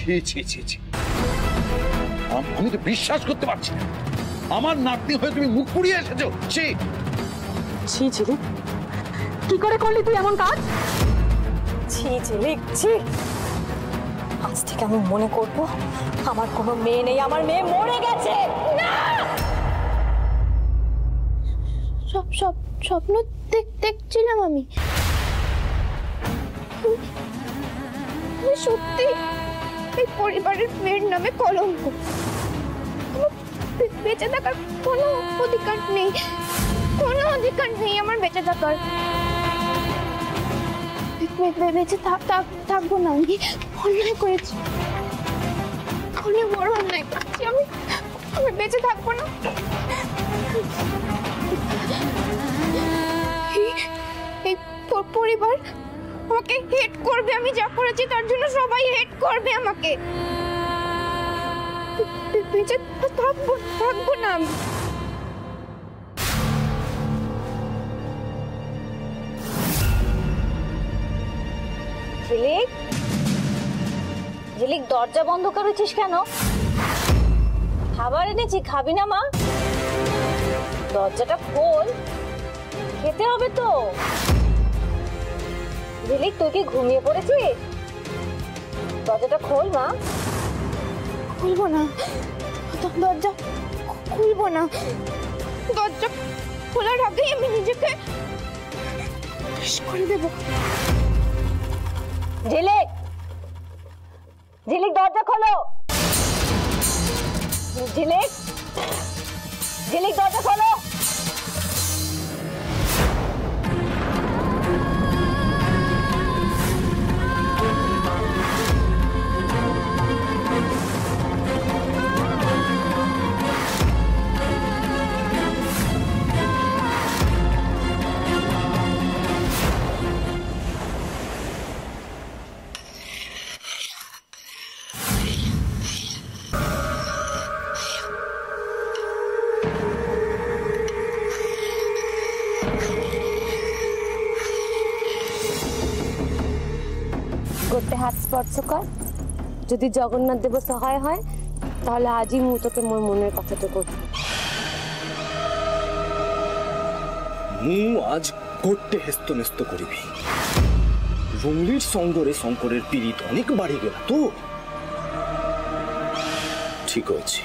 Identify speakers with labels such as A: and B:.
A: ছি ছি ছি ছি, আমি তো বিশ্বাস করতে পারছি না। আমার নাতনি হয়ে তুমি মুখ পুড়িয়ে এসেছো। ছি
B: ছি ঝিলিক, কি করে করলি তুই এমন কাজ?
C: ছি ঝিলিক ছি। আজ থেকে আমি মনে করব আমার কোনো মেয়ে নেই, আমার মেয়ে মরে গেছে। না,
D: স্বপ্ন দেখছিলাম আমি। সত্যি এই পরিবারের মেয়ের নামে কলঙ্ক। বেঁচে থাকার কোনো অধিকার নেই, কোনো অধিকার নেই আমার বেঁচে থাকার। বেঁচে থাকবো না, আমি অন্যায় করেছি, অনেক বড় অন্যায় করেছি আমি। বেঁচে থাকবো না। এই পরিবার আমাকে হেট করবে, আমি যা করেছি তার জন্য সবাই হেট করবে আমাকে। বেঁচে থাকবো না আমি।
C: ঝিলিক, ঝিলিক দরজা বন্ধ করেছিস কেন? খাবার এনেছি, খাবি না মা? দরজাটা খোল, খেতে হবে তো। ঝিলিক তুই কি ঘুমিয়ে পড়েছিস? দরজাটা খোল মা।
D: খুলবো না, দরজা খুলবো না। দরজা খোলার আগেই আমি নিজেকে শেষ করে দেবো।
C: ঝিলিক, ঝিলিক দরজা খোলো। ঝিলিক, ঝিলিক দরজা খোলো।
E: করতে হাত স্পর্শ কর। যদি জগন্নাথ দেব সহায় হয় তাহলে আজই মু তোকে মোর মনের কথাটা করি।
F: মু আজ করতে হেস্ত নেস্ত করিবি। রুমলির সঙ্গরে শঙ্করের পীড়িত অনেক বাড়ি গেল তো ঠিক আছে।